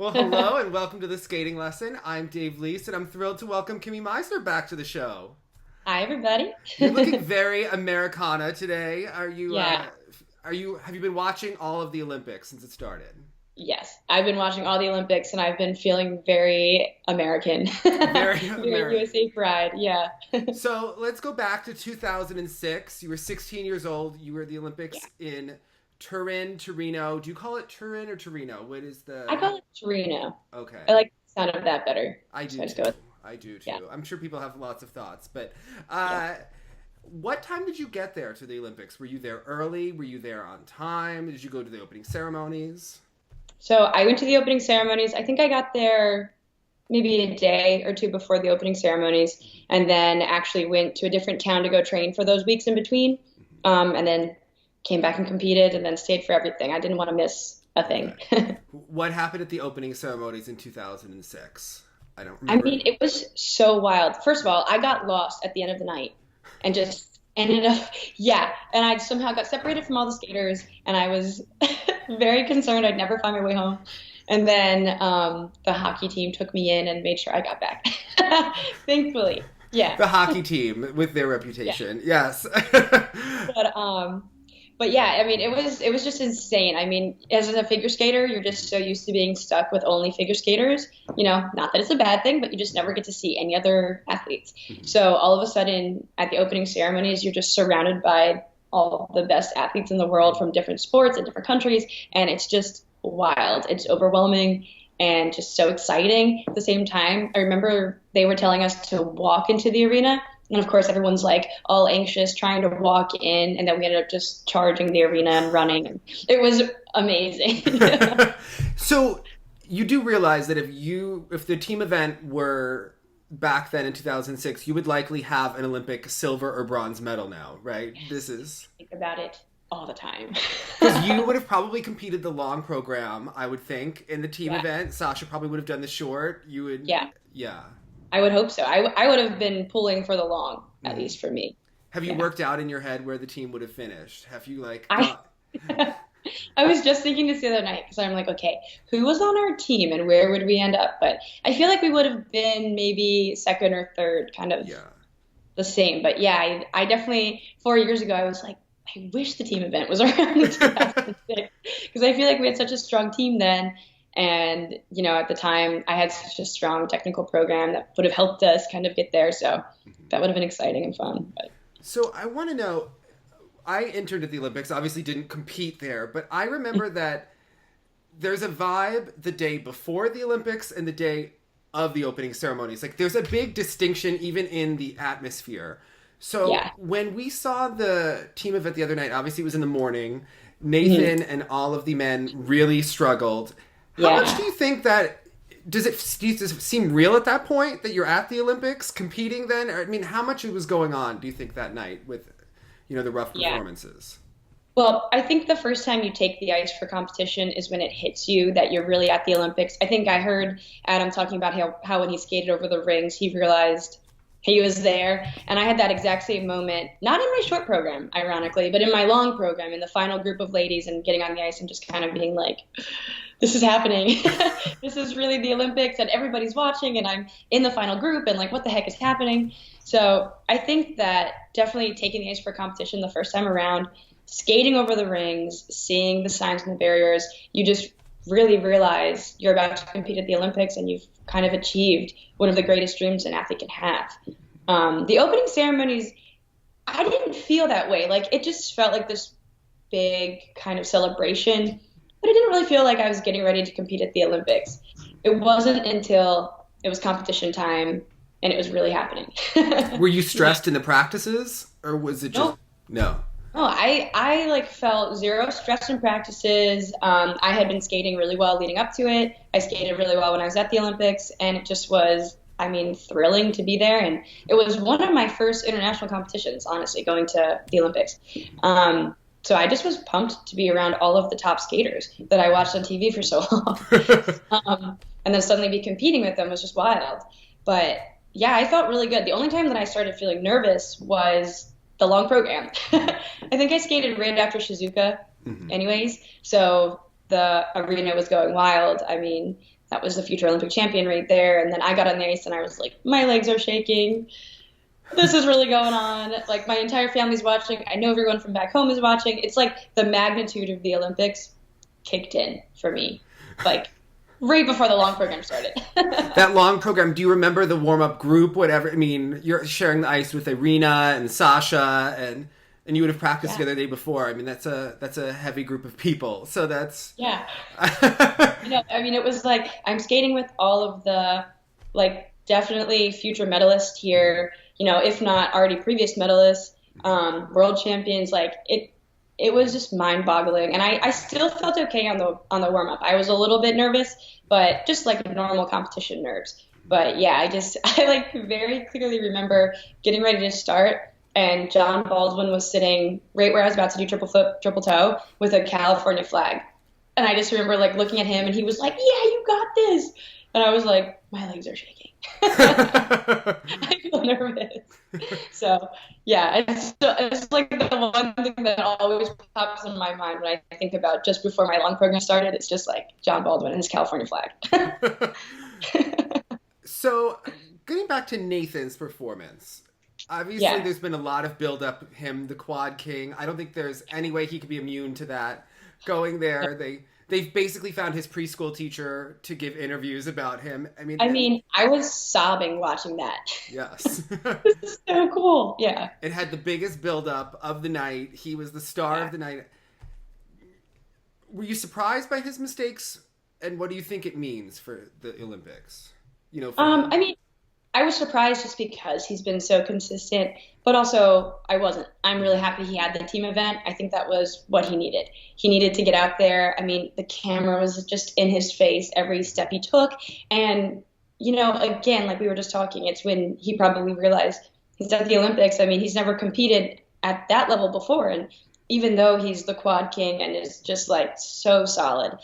Well, hello and welcome to the skating lesson. I'm Dave Leese, and I'm thrilled to welcome Kimmie Meissner back to the show. Hi, everybody. You're looking very Americana today. Are you? Yeah. Have you been watching all of the Olympics since it started? Yes, I've been watching all the Olympics and I've been feeling very American. Very Very American. USA pride. Yeah. So let's go back to 2006. You were 16 years old. You were at the Olympics Yeah. in Turin, Torino. Do you call it Turin or Torino? What is the? I call it Torino. Okay. I like the sound of that better. I So do I just too. go with, I do too. yeah. I'm sure people have lots of thoughts, but Yeah. what time did you get there to the Olympics? Were you there early? Were you there on time? Did you go to the opening ceremonies? So I went to the opening ceremonies. I think I got there maybe a day or two before the opening ceremonies, and then actually went to a different town to go train for those weeks in between, and then came back and competed, and then stayed for everything. I didn't want to miss a thing. Okay. What happened at the opening ceremonies in 2006? I don't I remember. mean, it was so wild. First of all, I got lost at the end of the night and just ended up, yeah. And I somehow got separated from all the skaters, and I was very concerned I'd never find my way home. And then the hockey team took me in and made sure I got back. Thankfully, yeah. The hockey team with their Yeah. reputation. Yes. But yeah, I mean, it was just insane. I mean, as a figure skater, you're just so used to being stuck with only figure skaters. You know, not that it's a bad thing, but you just never get to see any other athletes. So all of a sudden, at the opening ceremonies, you're just surrounded by all the best athletes in the world from different sports and different countries, and it's just wild. It's overwhelming and just so exciting at the same time. I remember they were telling us to walk into the arena. And of course, everyone's like all anxious trying to walk in. And then we ended up just charging the arena and running. It was amazing. So you do realize that if the team event were back then in 2006, you would likely have an Olympic silver or bronze medal now, right? This is Think about it all the time. because you would have probably competed the long program, I would think, in the team Yeah. event. Sasha probably would have done the short. You would, Yeah, yeah. I would hope so. I would have been pulling for the long, at Mhm. least for me. Have you Yeah. worked out in your head where the team would have finished? Have you like? I I was just thinking this the other night because I'm like, okay, who was on our team and where would we end up? But I feel like we would have been maybe second or third, kind of Yeah. the same. But yeah, I definitely 4 years ago I was like, I wish the team event was around in 2006 because I feel like we had such a strong team then. And, you know, at the time I had such a strong technical program that would have helped us kind of get there. So that would have been exciting and fun. But So I want to know. I entered at the Olympics. Obviously, didn't compete there, but I remember that there's a vibe the day before the Olympics and the day of the opening ceremonies. Like, there's a big distinction even in the atmosphere. So yeah, when we saw the team event the other night, obviously it was in the morning. Nathan and all of the men really struggled. How much yeah. do you think that does it seem real at that point that you're at the Olympics competing then? Or, I mean, how much was going on, do you think, that night with, the rough Yeah. performances? Well, I think the first time you take the ice for competition is when it hits you that you're really at the Olympics. I think I heard Adam talking about how when he skated over the rings, he realized he was there. And I had that exact same moment, not in my short program, ironically, but in my long program, in the final group of ladies and getting on the ice and just kind of being like, this is happening. This is really the Olympics and everybody's watching and I'm in the final group and like, what the heck is happening? So I think that definitely taking the ice for competition the first time around, skating over the rings, seeing the signs and the barriers, you just really realize you're about to compete at the Olympics and you've kind of achieved one of the greatest dreams an athlete can have. The opening ceremonies, I didn't feel that way. Like it just felt like this big kind of celebration, but I didn't really feel like I was getting ready to compete at the Olympics. It wasn't until it was competition time and it was really happening. Were you stressed in the practices, or was it just no? Oh, I like felt zero stress in practices. I had been skating really well leading up to it. I skated really well when I was at the Olympics, and it just was, I mean, thrilling to be there. And it was one of my first international competitions, honestly, going to the Olympics. So I just was pumped to be around all of the top skaters that I watched on TV for so long. And then suddenly be competing with them was just wild. But yeah, I felt really good. The only time that I started feeling nervous was the long program. I think I skated right after Shizuka anyways. So the arena was going wild. I mean, that was the future Olympic champion right there. And then I got on the ice and I was like, my legs are shaking. This is really going on. Like, my entire family's watching. I know everyone from back home is watching. It's like the magnitude of the Olympics kicked in for me, like right before the long program started. That long program, do you remember the warm-up group, whatever? I mean, you're sharing the ice with Irina and Sasha, and you would have practiced together the day before. I mean, that's a heavy group of people. So that's... Yeah. I mean, it was like, I'm skating with all of the, like, definitely future medalists here, if not already previous medalists, world champions. Like, it was just mind-boggling. And I still felt okay on the warm-up. I was a little bit nervous, but just like normal competition nerves. But yeah, I like very clearly remember getting ready to start, and John Baldwin was sitting right where I was about to do triple flip, triple toe with a California flag. And I just remember like looking at him, and he was like, "Yeah, you got this." And I was like, my legs are shaking. I feel nervous. So yeah, it's like the one thing that always pops in my mind when I think about just before my long program started. It's just like John Baldwin and his California flag. So getting back to Nathan's performance, obviously there's been a lot of build up, him, the quad king. I don't think there's any way he could be immune to that. Going there, they've basically found his preschool teacher to give interviews about him. I mean, I was sobbing watching that. Yes. This is so cool. Yeah. It had the biggest build-up of the night. He was the star of the night. Were you surprised by his mistakes? And what do you think it means for the Olympics? I mean, I was surprised just because he's been so consistent, but also I wasn't. I'm really happy he had the team event. I think that was what he needed. He needed to get out there. I mean, the camera was just in his face every step he took. And, again, like we were just talking, it's when he probably realized he's at the Olympics. I mean, he's never competed at that level before. And even though he's the quad king and is just like so solid,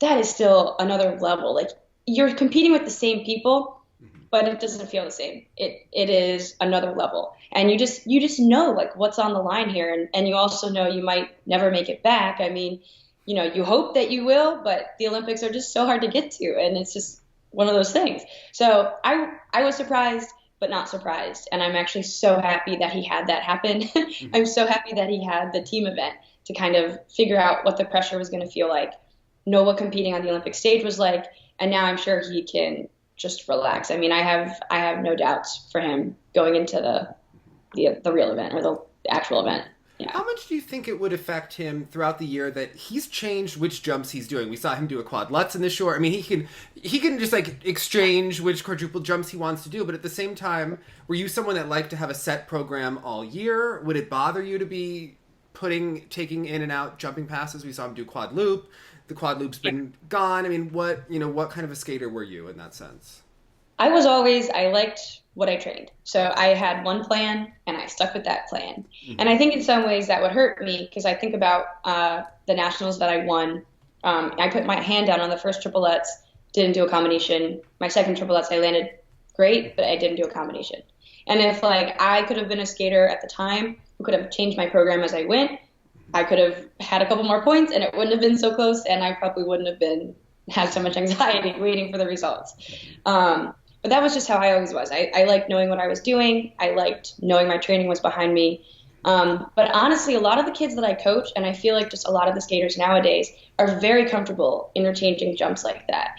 that is still another level. Like, you're competing with the same people, but it doesn't feel the same. It is another level. And you just know like what's on the line here. And you also know you might never make it back. I mean, you hope that you will, but the Olympics are just so hard to get to. And it's just one of those things. So I was surprised, but not surprised. And I'm actually so happy that he had that happen. I'm so happy that he had the team event to kind of figure out what the pressure was going to feel like, know what competing on the Olympic stage was like. And now I'm sure he can just relax. I mean, I have no doubts for him going into the real event or the actual event. Yeah. How much do you think it would affect him throughout the year that he's changed which jumps he's doing? We saw him do a quad lutz in the short. I mean, he can just like exchange which quadruple jumps he wants to do. But at the same time, were you someone that liked to have a set program all year? Would it bother you to be taking in and out jumping passes? We saw him do quad loop. The quad loop's been gone. I mean, what kind of a skater were you in that sense? I liked what I trained. So I had one plan and I stuck with that plan. Mm-hmm. And I think in some ways that would hurt me because I think about the nationals that I won. I put my hand down on the first triple lutz, didn't do a combination. My second triple lutz, I landed great, but I didn't do a combination. And if like I could have been a skater at the time who could have changed my program as I went, I could have had a couple more points and it wouldn't have been so close, and I probably wouldn't have had so much anxiety waiting for the results. But that was just how I always was. I liked knowing what I was doing. I liked knowing my training was behind me. But honestly, a lot of the kids that I coach, and I feel like just a lot of the skaters nowadays, are very comfortable interchanging jumps like that.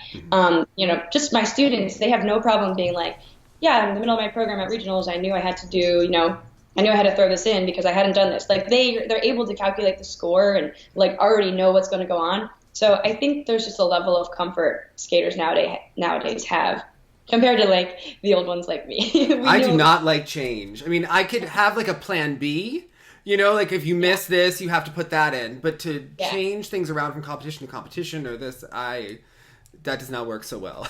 Just my students, they have no problem being like, yeah, in the middle of my program at regionals, I knew I had to do, I knew I had to throw this in because I hadn't done this. Like they're able to calculate the score and like already know what's going to go on. So I think there's just a level of comfort skaters nowadays have compared to like the old ones like me. I do not like change. I mean, I could have like a plan B, like if you miss this, you have to put that in. But to change things around from competition to competition or this, that does not work so well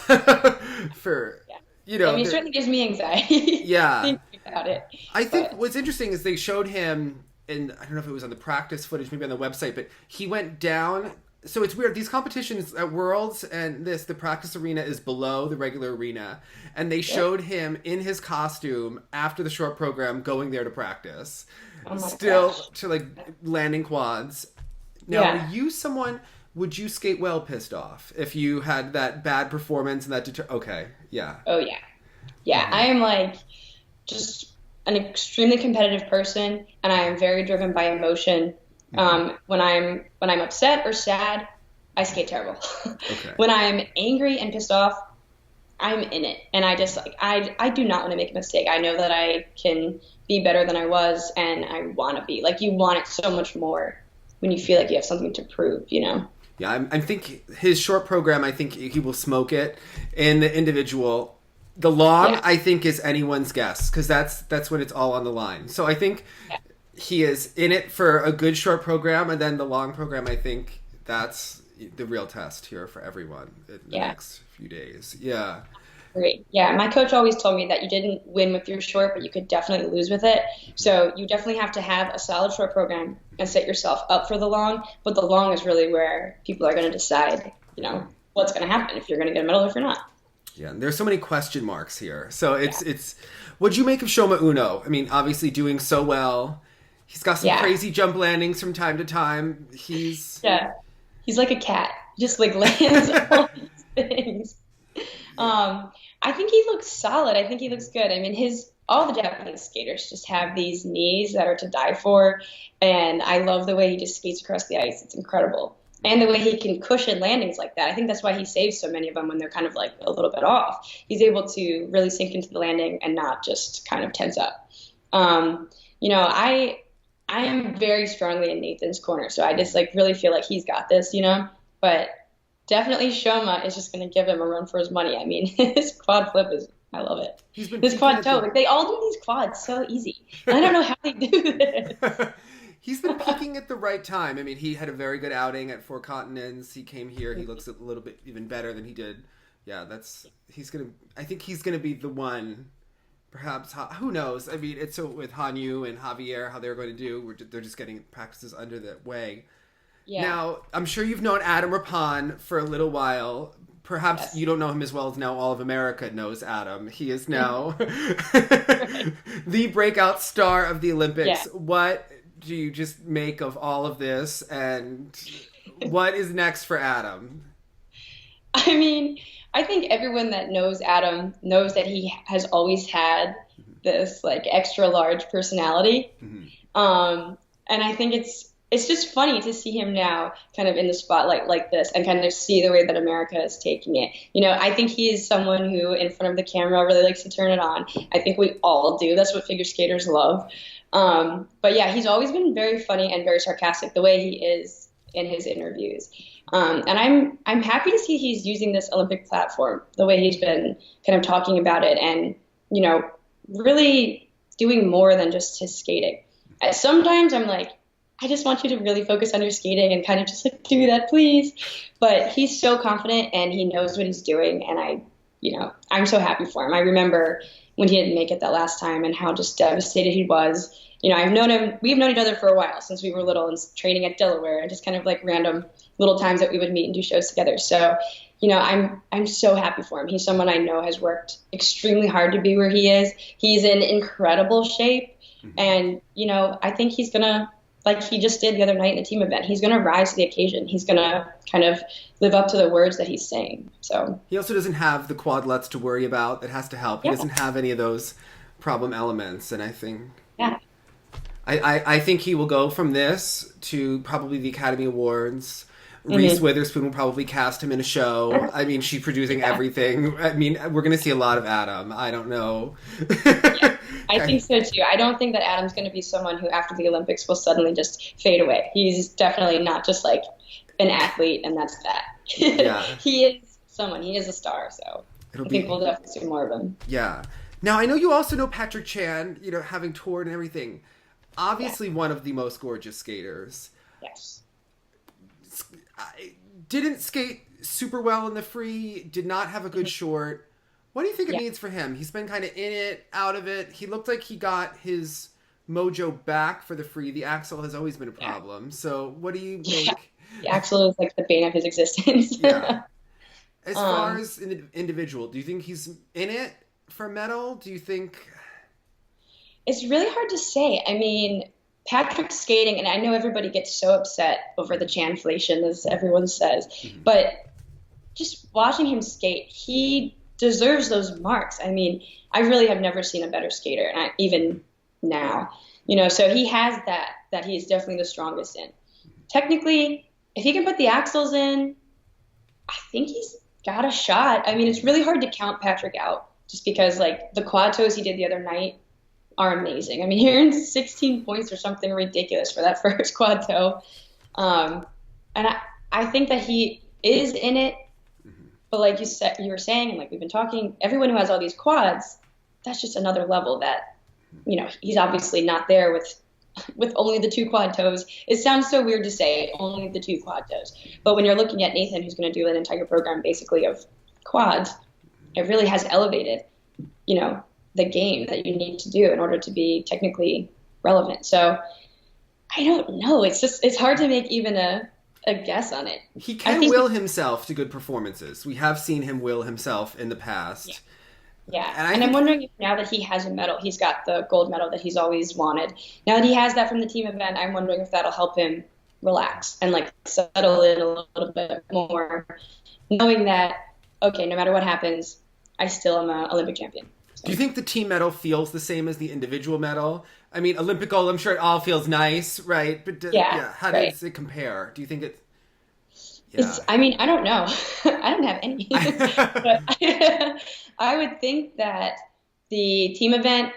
for. I mean, it certainly gives me anxiety. Yeah. Thinking about it. I think what's interesting is they showed him, and I don't know if it was on the practice footage, maybe on the website, but he went down. So it's weird. These competitions at Worlds and the practice arena is below the regular arena. And they showed him in his costume after the short program going there to practice. Oh my Still gosh. to like landing quads. Now, were you someone... Would you skate well pissed off if you had that bad performance and that okay, yeah. Oh yeah. Yeah, I am like just an extremely competitive person, and I am very driven by emotion. When I'm upset or sad, I skate terrible. Okay. When I'm angry and pissed off, I'm in it, and I just like I do not want to make a mistake. I know that I can be better than I was, and I want to be. Like, you want it so much more when you feel like you have something to prove, you know? Yeah, I think his short program, I think he will smoke it in the individual. The long, Yeah. I think, is anyone's guess, because that's when it's all on the line. So I think he is in it for a good short program, and then the long program, I think that's the real test here for everyone in the next few days. Yeah. Great. Yeah, my coach always told me that you didn't win with your short, but you could definitely lose with it. So you definitely have to have a solid short program and set yourself up for the long. But the long is really where people are going to decide, you know, what's going to happen, if you're going to get a medal or if you're not. Yeah, and there's so many question marks here. So it's what'd you make of Shoma Uno? I mean, obviously doing so well. He's got some crazy jump landings from time to time. He's like a cat. Just like lands all these things. I think he looks solid. I think he looks good. I mean, all the Japanese skaters just have these knees that are to die for, and I love the way he just skates across the ice. It's incredible. And the way he can cushion landings like that. I think that's why he saves so many of them when they're kind of like a little bit off. He's able to really sink into the landing and not just kind of tense up. You know, I am very strongly in Nathan's corner, so I just like really feel like he's got this, you know, but definitely Shoma is just going to give him a run for his money. I mean, his quad flip I love it. His quad toe, like they all do these quads so easy. I don't know how they do this. He's been peaking at the right time. I mean, he had a very good outing at Four Continents. He came here. He looks a little bit even better than he did. Yeah, I think he's gonna be the one. Perhaps, who knows? I mean, it's so with Hanyu and Javier, how they're going to do. They're just getting practices under the way. Yeah. Now, I'm sure you've known Adam Rippon for a little while. Perhaps you don't know him as well as now all of America knows Adam. He is now the breakout star of the Olympics. Yeah. What do you just make of all of this, and what is next for Adam? I mean, I think everyone that knows Adam knows that he has always had this like extra large personality. And I think it's just funny to see him now kind of in the spotlight like this and kind of see the way that America is taking it. You know, I think he is someone who in front of the camera really likes to turn it on. I think we all do. That's what figure skaters love. But yeah, he's always been very funny and very sarcastic the way he is in his interviews. And I'm happy to see he's using this Olympic platform the way he's been kind of talking about it and, you know, really doing more than just his skating. Sometimes I'm like, I just want you to really focus on your skating and kind of just like do that, please. But he's so confident and he knows what he's doing. And I'm so happy for him. I remember when he didn't make it that last time and how just devastated he was. You know, we've known each other for a while since we were little and training at Delaware and just kind of like random little times that we would meet and do shows together. So, you know, I'm so happy for him. He's someone I know has worked extremely hard to be where he is. He's in incredible shape. And, you know, I think he's going to, like he just did the other night in the team event, he's going to rise to the occasion. He's going to kind of live up to the words that he's saying. So he also doesn't have the quadlets to worry about that has to help. He doesn't have any of those problem elements. And I think, I think he will go from this to probably the Academy Awards. Reese Witherspoon will probably cast him in a show. I mean, she's producing everything. I mean, we're going to see a lot of Adam. I don't know. I think so too. I don't think that Adam's going to be someone who after the Olympics will suddenly just fade away. He's definitely not just like an athlete and that's that. He is someone. He is a star. So I think we'll definitely see more of him. Yeah. Now, I know you also know Patrick Chan, you know, having toured and everything. Obviously one of the most gorgeous skaters. Yes. Didn't skate super well in the free, did not have a good short. What do you think it means for him? He's been kind of in it, out of it. He looked like he got his mojo back for the free. The axle has always been a problem. So what do you make? The axle is like the bane of his existence. As far as an individual, do you think he's in it for a medal? Do you think... It's really hard to say. I mean, Patrick's skating, and I know everybody gets so upset over the chanflation, as everyone says, but just watching him skate, he deserves those marks. I mean, I really have never seen a better skater, and even now, so he has that he is definitely the strongest in. Technically, if he can put the axles in, I think he's got a shot. I mean, it's really hard to count Patrick out just because, like, the quad toes he did the other night are amazing. I mean, he earned 16 points or something ridiculous for that first quad toe. And I think that he is in it, but like you were saying, and like we've been talking, everyone who has all these quads, that's just another level that, he's obviously not there with only the 2 quad toes. It sounds so weird to say only the 2 quad toes, but when you're looking at Nathan, who's going to do an entire program basically of quads, it really has elevated, the game that you need to do in order to be technically relevant. So I don't know. It's hard to make even a guess on it. He can will himself to good performances. We have seen him will himself in the past. Yeah. And I'm wondering if now that he has a medal, he's got the gold medal that he's always wanted. Now that he has that from the team event, I'm wondering if that'll help him relax and like settle in a little bit more, knowing that, okay, no matter what happens, I still am an Olympic champion. Do you think the team medal feels the same as the individual medal? I mean, Olympic gold, I'm sure it all feels nice, right? But how does it compare? Do you think it... Yeah. I mean, I don't know. I don't have any. But I would think that the team event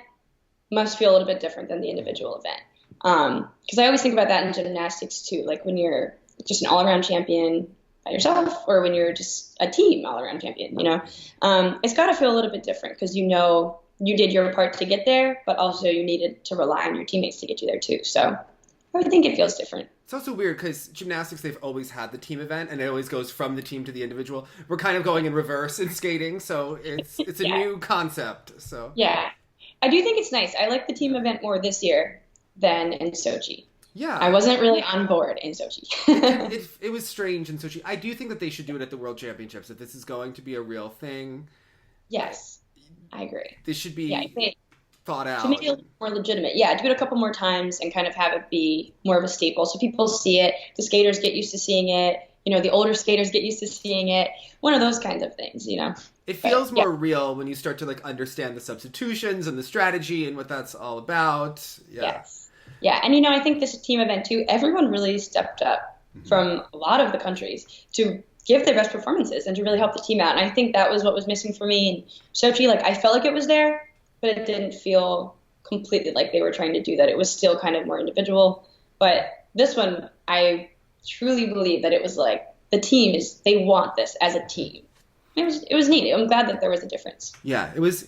must feel a little bit different than the individual event. Because I always think about that in gymnastics too. Like when you're just an all-around champion by yourself, or when you're just a team all-around champion, it's got to feel a little bit different because you did your part to get there, but also you needed to rely on your teammates to get you there too. So I would think it feels different. It's also weird because gymnastics, they've always had the team event, and it always goes from the team to the individual. We're kind of going in reverse in skating, so it's a new concept. So yeah, I do think it's nice. I like the team event more this year than in Sochi. Yeah, I wasn't really on board in Sochi. it was strange in Sochi. I do think that they should do it at the World Championships if this is going to be a real thing. Yes, I agree. This should be thought out. To make it a little more legitimate. Yeah, do it a couple more times and kind of have it be more of a staple so people see it. The skaters get used to seeing it. The older skaters get used to seeing it. One of those kinds of things, It feels more real when you start to like understand the substitutions and the strategy and what that's all about. Yeah. Yes. Yeah, and I think this team event too, everyone really stepped up from a lot of the countries to give their best performances and to really help the team out. And I think that was what was missing for me in Sochi. Like I felt like it was there, but it didn't feel completely like they were trying to do that. It was still kind of more individual. But this one, I truly believe that it was like the team they want this as a team. It was neat. I'm glad that there was a difference. Yeah, it was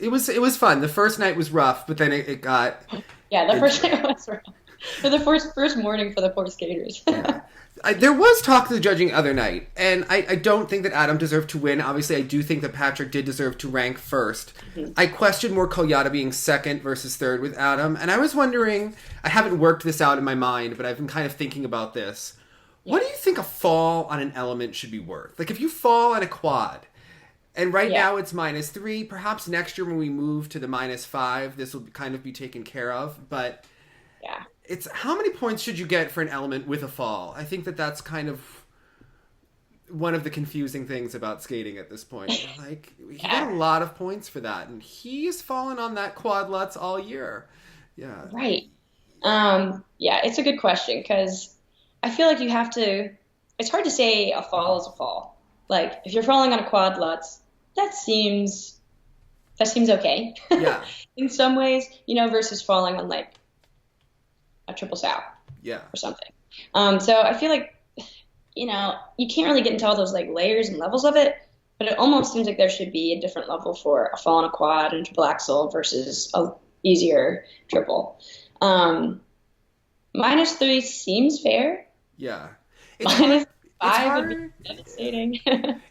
fun. The first night was rough, but then it got... Yeah, the first night was rough. For the first morning for the poor skaters. Yeah. There was talk of the judging the other night, and I don't think that Adam deserved to win. Obviously, I do think that Patrick did deserve to rank first. Mm-hmm. I questioned more Kolyada being second versus third with Adam, and I was wondering, I haven't worked this out in my mind, but I've been kind of thinking about this. Yeah. What do you think a fall on an element should be worth? Like, if you fall on a quad, and right now it's -3, perhaps next year when we move to the -5, this will kind of be taken care of, but... Yeah. It's how many points should you get for an element with a fall? I think that's kind of one of the confusing things about skating at this point. Like, he got a lot of points for that, and he's fallen on that quad Lutz all year. Yeah. Right. Yeah, it's a good question because I feel like you have to. It's hard to say a fall is a fall. Like if you're falling on a quad Lutz, that seems okay. Yeah. In some ways, versus falling on like a triple sow. Yeah. Or something. So I feel like, you can't really get into all those like layers and levels of it, but it almost seems like there should be a different level for a fall on a quad and a triple axel versus a easier triple. -3 seems fair. Yeah. -5 would be devastating.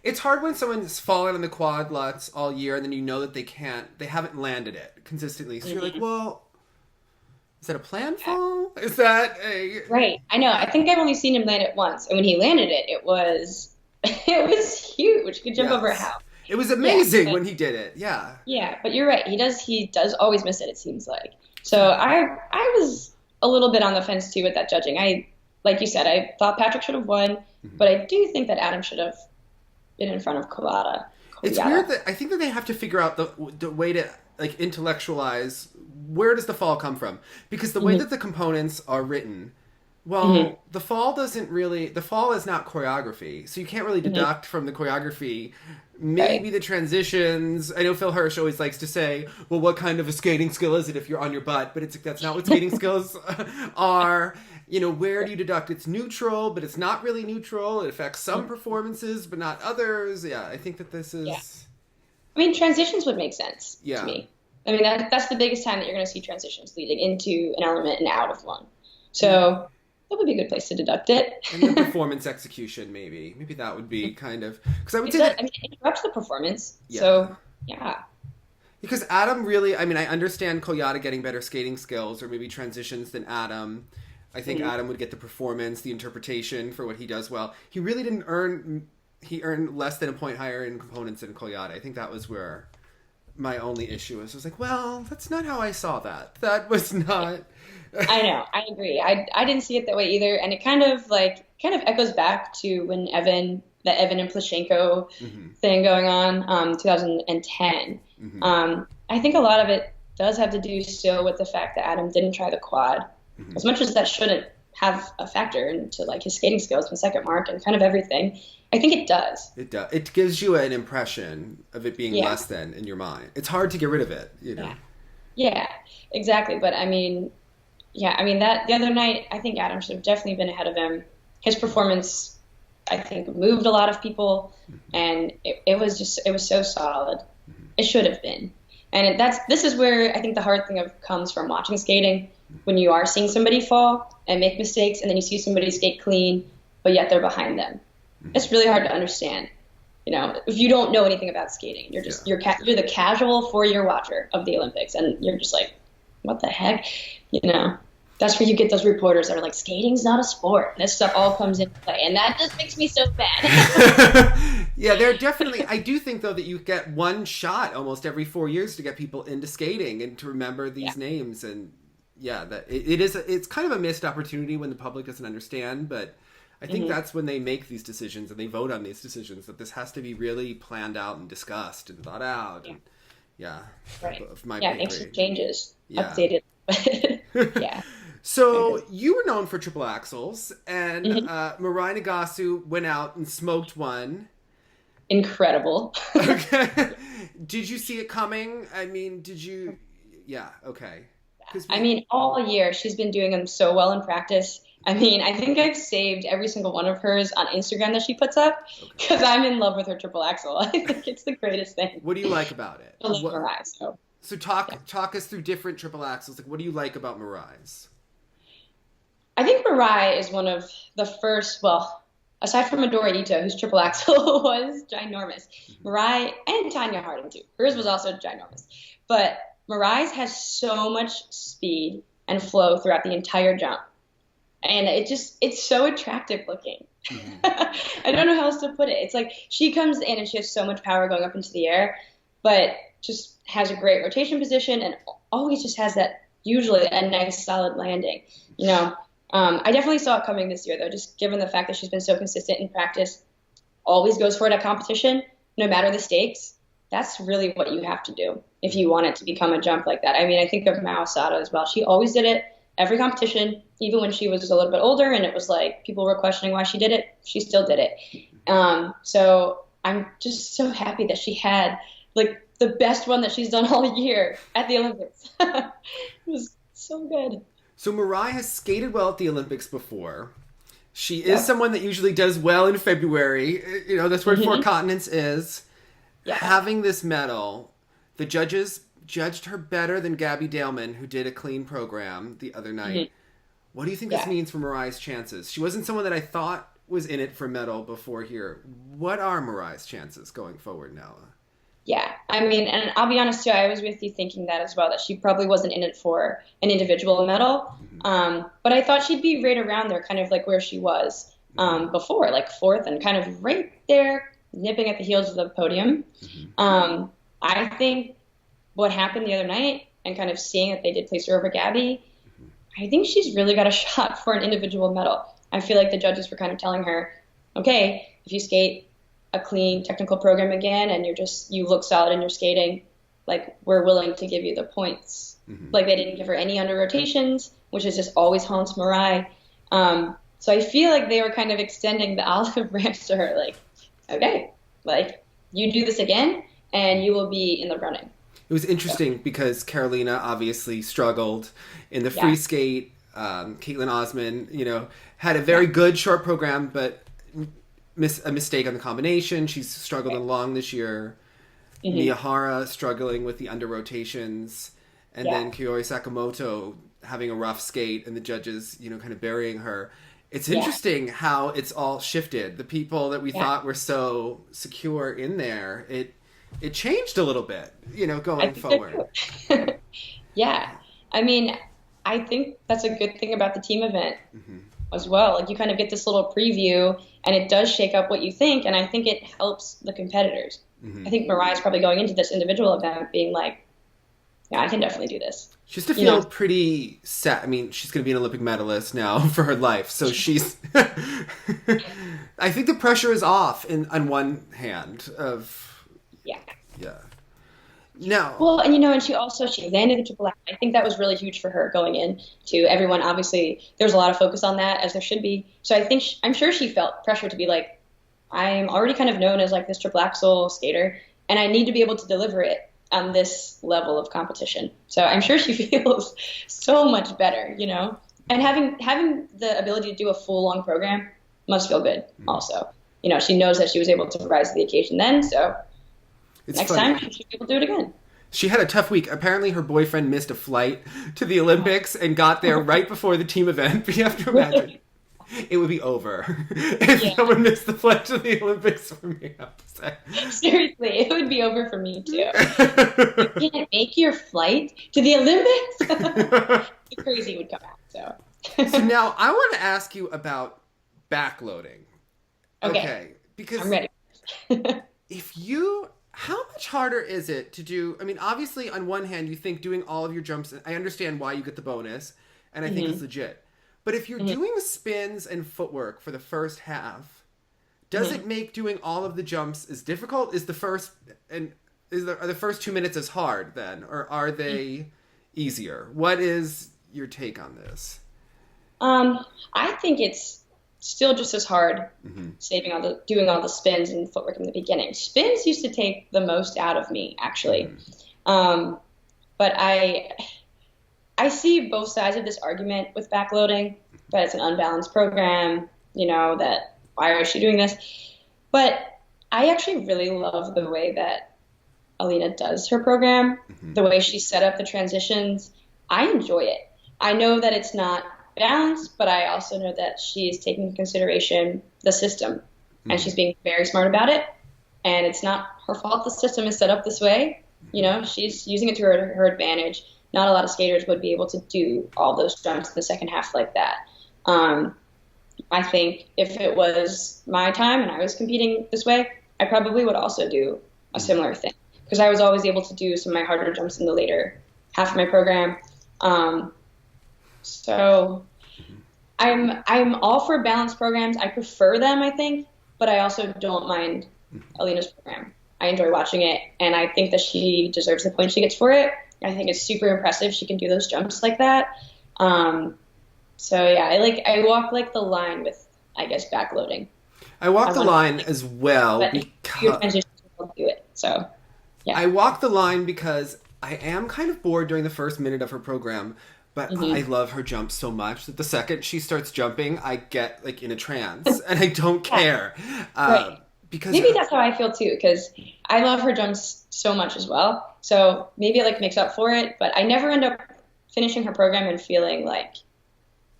It's hard when someone's fallen on the quad Lutz all year and then you know that they haven't landed it consistently. So you're like, well, is that a planned fall? Is that a... Right. I know. I think I've only seen him land it once. And when he landed it, it was huge. He could jump over a house. It was amazing when he did it. Yeah. Yeah, but you're right. He does always miss it seems like. So I was a little bit on the fence too with that judging. Like you said, I thought Patrick should have won, but I do think that Adam should have been in front of Koyata. It's weird that I think that they have to figure out the way to like intellectualize where does the fall come from, because the way that the components are written, well, the fall is not choreography, so you can't really deduct from the choreography. Maybe the transitions. I know Phil Hirsch always likes to say, well, what kind of a skating skill is it if you're on your butt? But that's not what skating skills are. Where do you deduct? It's neutral, but it's not really neutral. It affects some performances, but not others. Yeah, I think that this is... Yeah. I mean, transitions would make sense to me. I mean, that's the biggest time that you're going to see transitions leading into an element and out of one. So... That would be a good place to deduct it. And the performance execution, maybe. Maybe that would be kind of... Because I would say that... I mean, it interrupts the performance. Yeah. So, yeah. Because Adam really... I mean, I understand Koyata getting better skating skills or maybe transitions than Adam. I think Adam would get the performance, the interpretation for what he does well. He really didn't earn... He earned less than a point higher in components than Koyata. I think that was where my only issue was. I was like, well, that's not how I saw that. That was not... I know. I agree. I didn't see it that way either. And it kind of echoes back to when the Evan and Plashenko thing going on, 2010. I think a lot of it does have to do still with the fact that Adam didn't try the quad. As much as that shouldn't have a factor into like his skating skills and second mark and kind of everything, I think it does. It does. It gives you an impression of it being less than in your mind. It's hard to get rid of it, Yeah, exactly. But I mean... Yeah, I mean, that the other night, I think Adam should have definitely been ahead of him. His performance, I think, moved a lot of people, and it was so solid. It should have been. And this is where I think the hard thing comes from watching skating, when you are seeing somebody fall and make mistakes, and then you see somebody skate clean, but yet they're behind them. It's really hard to understand. If you don't know anything about skating, you're just you're the casual 4-year watcher of the Olympics, and you're just like, what the heck? That's where you get those reporters that are like, skating's not a sport. This stuff all comes into play. And that just makes me so bad. Yeah, they're definitely... I do think, though, that you get one shot almost every 4 years to get people into skating and to remember these names. And, that it's kind of a missed opportunity when the public doesn't understand. But I think that's when they make these decisions and they vote on these decisions, that this has to be really planned out and discussed and thought out. And, make some changes. Updated. Yeah. So you were known for triple axels, and Mirai Nagasu went out and smoked one. Incredible. Okay. Did you see it coming? I mean, did you? Yeah. Okay. I mean, all year she's been doing them so well in practice. I mean, I think I've saved every single one of hers on Instagram that she puts up because I'm in love with her triple axel. I think it's the greatest thing. What do you like about it? I love Mirai. So talk us through different triple axels. Like, what do you like about Mirai's? I think Mirai is one of the first, well, aside from Adora Ito, whose triple axel was ginormous, Mirai, and Tanya Harding too. Hers was also ginormous. But Mirai's has so much speed and flow throughout the entire jump. And it's so attractive looking. I don't know how else to put it. It's like she comes in and she has so much power going up into the air, but just has a great rotation position and always just has that, usually a nice solid landing. I definitely saw it coming this year, though, just given the fact that she's been so consistent in practice, always goes for it at competition, no matter the stakes. That's really what you have to do if you want it to become a jump like that. I mean, I think of Mao Sato as well. She always did it every competition, even when she was a little bit older and it was like people were questioning why she did it. She still did it. So I'm just so happy that she had like the best one that she's done all year at the Olympics. It was so good. So Mirai has skated well at the Olympics before. She is someone that usually does well in February. That's where Four Continents is. Yeah. Having this medal, the judges judged her better than Gabby Daleman, who did a clean program the other night. What do you think this means for Mirai's chances? She wasn't someone that I thought was in it for medal before here. What are Mirai's chances going forward now? Yeah, I mean, and I'll be honest too, I was with you thinking that as well, that she probably wasn't in it for an individual medal. But I thought she'd be right around there, kind of like where she was before, like fourth and kind of right there, nipping at the heels of the podium. I think what happened the other night and kind of seeing that they did place her over Gabby, I think she's really got a shot for an individual medal. I feel like the judges were kind of telling her, okay, if you skate a clean technical program again and you look solid in your skating, like we're willing to give you the points. Like they didn't give her any under rotations, which is just always haunts Mirai. So I feel like they were kind of extending the olive branch to her, like, okay, like you do this again and you will be in the running. It was interesting because Carolina obviously struggled in the free skate. Caitlin Osman, had a very good short program, but a mistake on the combination. She's struggled along this year. Miyahara struggling with the under rotations. And then Kioi Sakamoto having a rough skate and the judges, kind of burying her. It's interesting how it's all shifted. The people that we thought were so secure in there, it changed a little bit, going forward. Yeah. I mean, I think that's a good thing about the team event as well. Like you kind of get this little preview and it does shake up what you think. And I think it helps the competitors. I think Mirai's probably going into this individual event being like, yeah, I can definitely do this. She has to feel pretty set. I mean, she's going to be an Olympic medalist now for her life. So she's... I think the pressure is off on one hand of... Yeah. No. Well, and and she landed the triple X. I think that was really huge for her going in to everyone. Obviously, there's a lot of focus on that, as there should be. So I think I'm sure she felt pressure to be like, I'm already kind of known as like this triple axel skater, and I need to be able to deliver it on this level of competition. So I'm sure she feels so much better, and having the ability to do a full long program must feel good also. She knows that she was able to rise to the occasion then. So next time she should be able to do it again. She had a tough week. Apparently her boyfriend missed a flight to the Olympics and got there right before the team event. But you have to imagine it would be over if someone missed the flight to the Olympics for me. Seriously, it would be over for me too. You can't make your flight to the Olympics? The crazy would come out. So now I want to ask you about backloading. Okay. Because I'm ready. how much harder is it to do? I mean, obviously, on one hand, you think doing all of your jumps, I understand why you get the bonus, and I think it's legit. But if you're doing spins and footwork for the first half, does it make doing all of the jumps as difficult? Are the first 2 minutes as hard then, or are they easier? What is your take on this? I think it's still just as hard doing all the spins and footwork in the beginning. Spins used to take the most out of me, actually. But I see both sides of this argument with backloading, that it's an unbalanced program, that why is she doing this? But I actually really love the way that Alina does her program, the way she set up the transitions. I enjoy it. I know that it's not balanced, but I also know that she is taking into consideration the system, and she's being very smart about it. And it's not her fault the system is set up this way. She's using it to her advantage. Not a lot of skaters would be able to do all those jumps in the second half like that. I think if it was my time and I was competing this way, I probably would also do a similar thing, because I was always able to do some of my harder jumps in the later half of my program. So I'm all for balanced programs. I prefer them, I think, but I also don't mind Alina's program. I enjoy watching it, and I think that she deserves the points she gets for it. I think it's super impressive she can do those jumps like that. So yeah, I walk like the line with, I guess, backloading. I walk the line as well because do it. So yeah, I walk the line because I am kind of bored during the first minute of her program, but I love her jump so much that the second she starts jumping, I get like in a trance and I don't care. Right. Because maybe that's how I feel too, because I love her jumps so much as well. So maybe it like makes up for it, but I never end up finishing her program and feeling like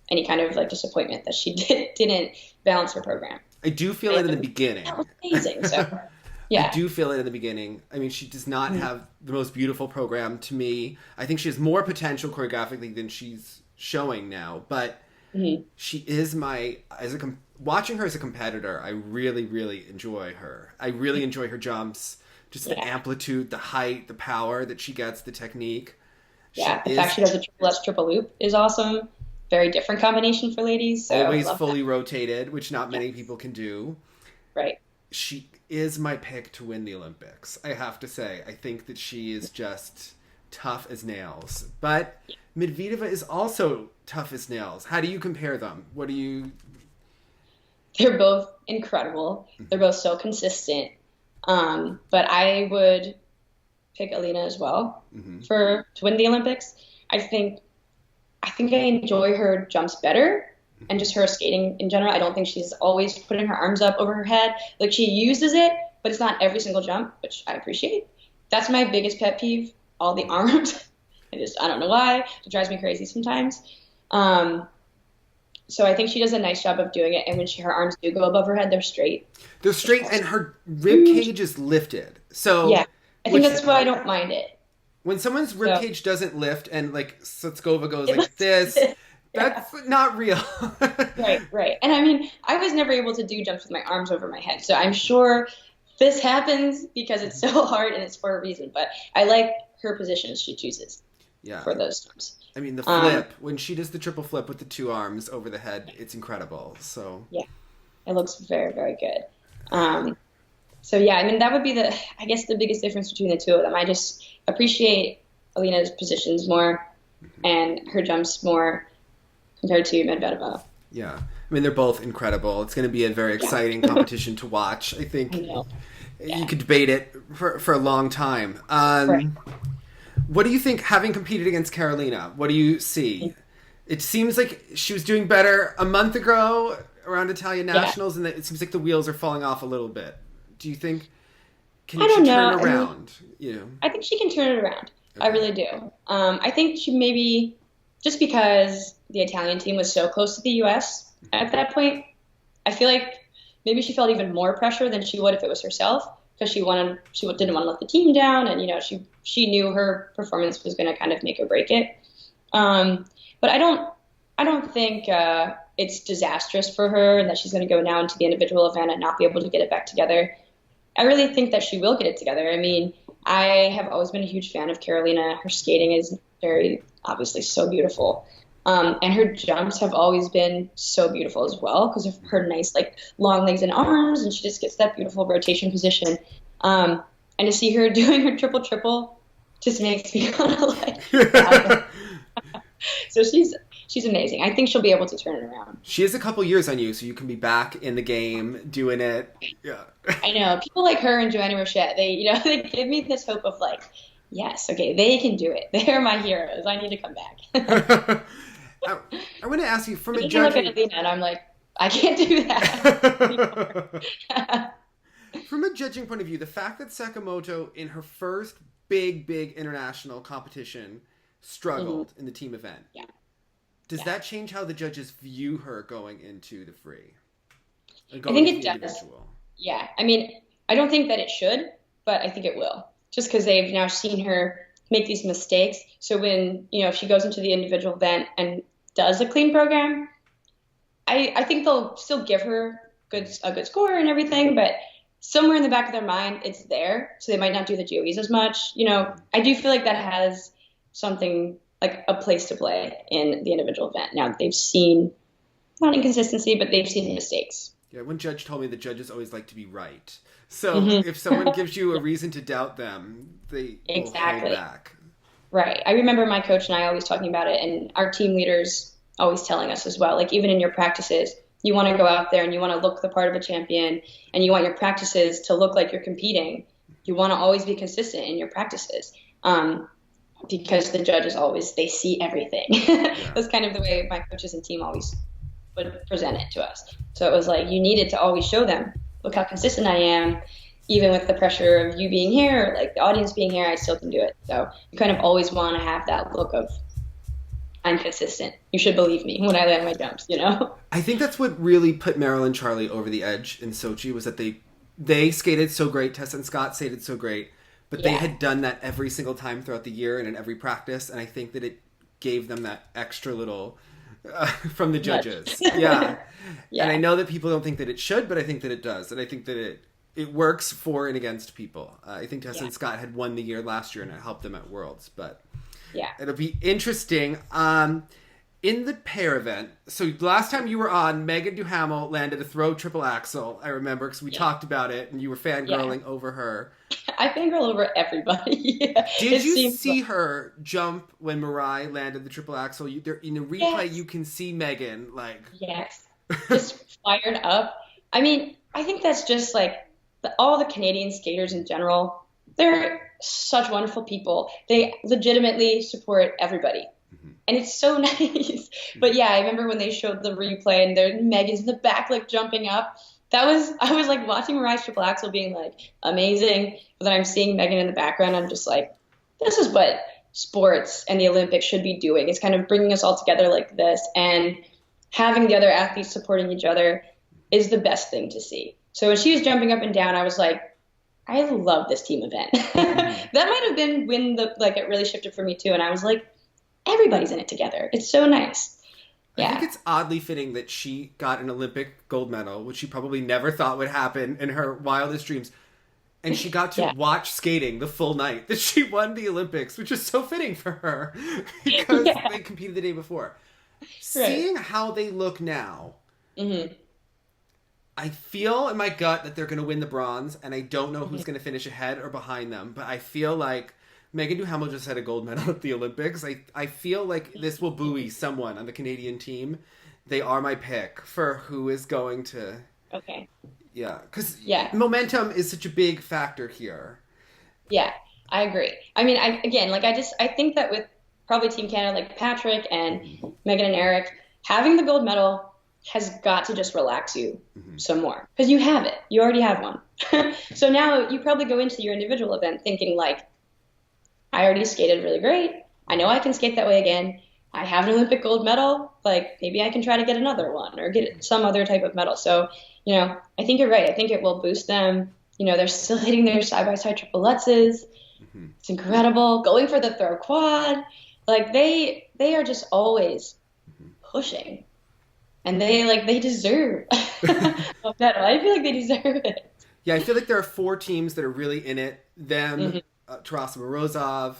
any kind of like disappointment that she didn't balance her program. I do feel it in the beginning. That was amazing. So yeah. I do feel it in the beginning. I mean, she does not have the most beautiful program to me. I think she has more potential choreographically than she's showing now, but she is watching her as a competitor, I really, really enjoy her. I really enjoy her jumps, just the amplitude, the height, the power that she gets, the technique. Yeah, the fact she does a triple S triple loop is awesome. very different combination for ladies. So I Always love fully that. rotated, which not many Yes. people can do. Right. She is my pick to win the Olympics. I have to say, I think that she is just tough as nails. But Medvedeva is also tough as nails. How do you compare them? What do you? They're both incredible. They're both so consistent. But I would pick Alina as well for to win the Olympics. I think I enjoy her jumps better and just her skating in general. I don't think she's always putting her arms up over her head. Like she uses it, but it's not every single jump, which I appreciate. That's my biggest pet peeve, all the arms. I don't know why. It drives me crazy sometimes. So I think she does a nice job of doing it. And when her arms do go above her head, they're straight. They're straight, and her rib cage is lifted. So Yeah, I think that's why I don't mind it. when someone's rib cage doesn't lift and like Sotskova goes like this, that's not real. Right. And I mean, I was never able to do jumps with my arms over my head. So I'm sure this happens because it's so hard and it's for a reason. But I like her positions she chooses for those jumps. I mean, the flip, when she does the triple flip with the two arms over the head, it's incredible. So yeah, it looks very, very good. So yeah, I mean, that would be I guess the biggest difference between the two of them. I just appreciate Alina's positions more and her jumps more compared to Medvedeva. Yeah. I mean, they're both incredible. It's going to be a very exciting competition to watch. I think you could debate it for a long time. Right. What do you think, having competed against Carolina, what do you see? It seems like she was doing better a month ago around Italian Nationals, and it seems like the wheels are falling off a little bit. Do you think, can she turn around? I think she can turn it around. Okay. I really do. I think she maybe, just because the Italian team was so close to the U.S. at that point, I feel like maybe she felt even more pressure than she would if it was herself, because she didn't want to let the team down, and she knew her performance was going to kind of make or break it. But I don't think it's disastrous for her and that she's going to go now into the individual event and not be able to get it back together. I really think that she will get it together. I mean, I have always been a huge fan of Carolina. Her skating is very obviously so beautiful. And her jumps have always been so beautiful as well because of her nice, like, long legs and arms, and she just gets that beautiful rotation position. And to see her doing her triple just makes me want to like. So she's amazing. I think she'll be able to turn it around. She has a couple years on you, so you can be back in the game doing it. Yeah. I know people like her and Joanna Rochette. They give me this hope of like, yes, okay, they can do it. They're my heroes. I need to come back. I want to ask you from a judging. Look at Alina and I'm like, I can't do that. From a judging point of view, the fact that Sakamoto in her first big international competition struggled in the team event. Yeah. Does that change how the judges view her going into the free? I think it does. Yeah. I mean, I don't think that it should, but I think it will. Just because they've now seen her make these mistakes. So when, if she goes into the individual event and does a clean program, I think they'll still give her a good score and everything, but somewhere in the back of their mind, it's there. So they might not do the GOEs as much. I do feel like that has something like a place to play in the individual event. Now they've seen, not inconsistency, but they've seen mistakes. Yeah, one judge told me that judges always like to be right. So if someone gives you a reason to doubt them, they will hold back. Right. I remember my coach and I always talking about it, and our team leaders always telling us as well, like even in your practices, you want to go out there and you want to look the part of a champion, and you want your practices to look like you're competing. You want to always be consistent in your practices. Because the judges they see everything. That's kind of the way my coaches and team always would present it to us. So it was like, you needed to always show them, look how consistent I am, even with the pressure of you being here, or like the audience being here, I still can do it. So you kind of always want to have that look of, I'm consistent. You should believe me when I land my jumps, I think that's what really put Meryl and Charlie over the edge in Sochi, was that they skated so great, Tessa and Scott skated so great, but they had done that every single time throughout the year and in every practice, and I think that it gave them that extra little from the judges. Yeah. And I know that people don't think that it should, but I think that it does, and I think that it works for and against people. I think Tessa and Scott had won the year last year, and it helped them at Worlds, but it'll be interesting. in the pair event, so last time you were on, Megan Duhamel landed a throw triple axel. I remember because we talked about it, and you were fangirling over her. I fangirl over everybody. Did you see her jump when Mariah landed the triple axel? In the replay, you can see Megan yes, just fired up. I mean, I think that's just like all the Canadian skaters in general. They're such wonderful people. They legitimately support everybody. And it's so nice. But yeah, I remember when they showed the replay and Megan's in the back, like jumping up. I was like watching Mariah's triple axel being like amazing. But then I'm seeing Megan in the background. I'm just like, this is what sports and the Olympics should be doing. It's kind of bringing us all together like this. And having the other athletes supporting each other is the best thing to see. So when she was jumping up and down, I was like, I love this team event. That might have been when it really shifted for me too. And I was like, everybody's in it together. It's so nice. Yeah. I think it's oddly fitting that she got an Olympic gold medal, which she probably never thought would happen in her wildest dreams. And she got to watch skating the full night that she won the Olympics, which is so fitting for her because they competed the day before. Right. Seeing how they look now, I feel in my gut that they're going to win the bronze, and I don't know who's going to finish ahead or behind them, but I feel like Megan Duhamel just had a gold medal at the Olympics. I feel like this will buoy someone on the Canadian team. They are my pick for who is going to... Okay. Yeah, because momentum is such a big factor here. Yeah, I agree. I mean, I think that with probably Team Canada, like Patrick and Megan and Eric, having the gold medal has got to just relax you some more. Because you have it. You already have one. So now you probably go into your individual event thinking like, I already skated really great. I know I can skate that way again. I have an Olympic gold medal. Like, maybe I can try to get another one or get some other type of medal. So, I think you're right. I think it will boost them. They're still hitting their side-by-side triple Lutzes. It's incredible. Going for the throw quad. Like, they are just always pushing. And they deserve a medal. I feel like they deserve it. Yeah, I feel like there are 4 teams that are really in it. Them, Tarasa Morozov,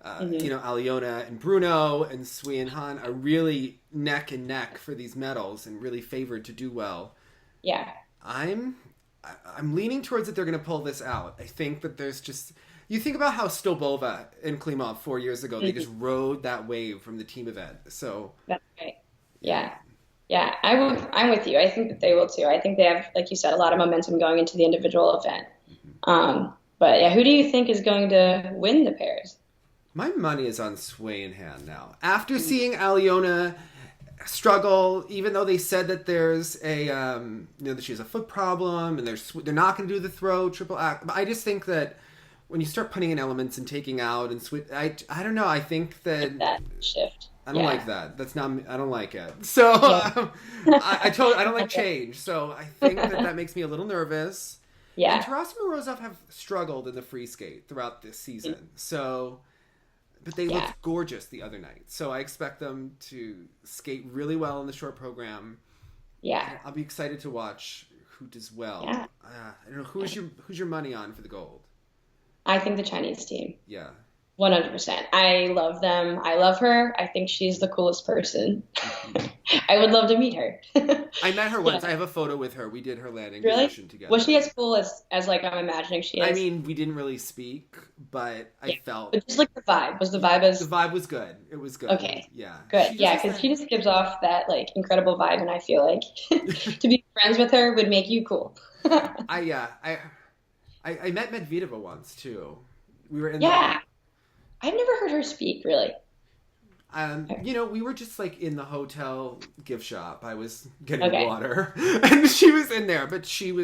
Aliona and Bruno and Sui and Han are really neck and neck for these medals and really favored to do well. Yeah. I'm leaning towards that they're going to pull this out. I think that there's just... You think about how Stolbova and Klimov 4 years ago, they just rode that wave from the team event. So that's right. Yeah. Yeah, I'm with you. I think that they will too. I think they have, like you said, a lot of momentum going into the individual event. But yeah, who do you think is going to win the pairs? My money is on Sui and Han now. After seeing Aliona struggle, even though they said that there's a, that she has a foot problem and they're not going to do the throw triple act. But I just think that when you start putting in elements and taking out and switch, I don't know. I think that shift. I don't like that. That's not. I don't like it. So I don't like change. So I think that makes me a little nervous. Yeah. And Tarasa and Morozov have struggled in the free skate throughout this season. So, but they looked gorgeous the other night. So I expect them to skate really well in the short program. Yeah. I'll be excited to watch who does well. Yeah. I don't know who's your money on for the gold. I think the Chinese team. Yeah. 100%. I love them. I love her. I think she's the coolest person. I would love to meet her. I met her once. I have a photo with her. We did her landing position together. Was she as cool as like I'm imagining she is? I mean, we didn't really speak, but I felt... But just like the vibe. Was the vibe as... The vibe was good. It was good. Okay. Yeah. Good. Because she just gives off that like incredible vibe, and I feel like to be friends with her would make you cool. I met Medvedeva once, too. We were in I've never heard her speak, really. We were just like in the hotel gift shop. I was getting water and she was in there, but she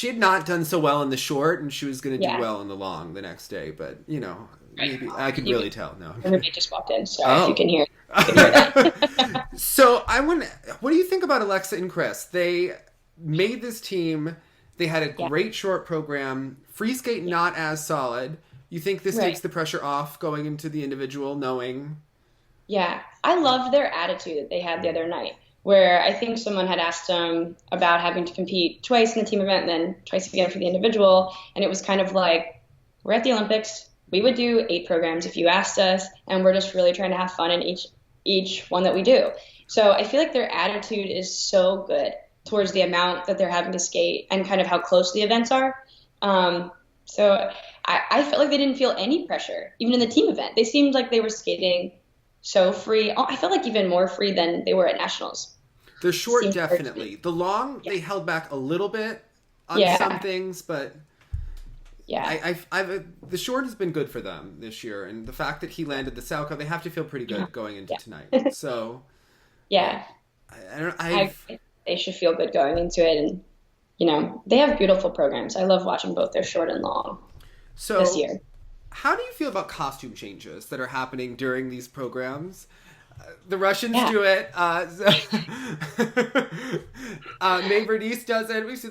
had not done so well in the short and she was going to do well in the long the next day. But, maybe I could really tell. No. Everybody just walked in. Sorry if you can hear that. So what do you think about Alexa and Chris? They made this team. They had a great short program. Free skate, not as solid. You think this takes the pressure off going into the individual knowing? Yeah. I loved their attitude that they had the other night, where I think someone had asked them about having to compete twice in the team event and then twice again for the individual. And it was kind of like, we're at the Olympics. We would do 8 programs if you asked us. And we're just really trying to have fun in each each one that we do. So I feel like their attitude is so good towards the amount that they're having to skate and kind of how close the events are. So I felt like they didn't feel any pressure, even in the team event. They seemed like they were skating so free. Oh, I felt like even more free than they were at nationals. They're short, definitely. The long, they held back a little bit on some things, but the short has been good for them this year, and the fact that he landed the Salchow, they have to feel pretty good going into tonight. So they should feel good going into it, and you know they have beautiful programs. I love watching both their short and long this year. How do you feel about costume changes that are happening during these programs? The Russians do it. May Bernice does it. We see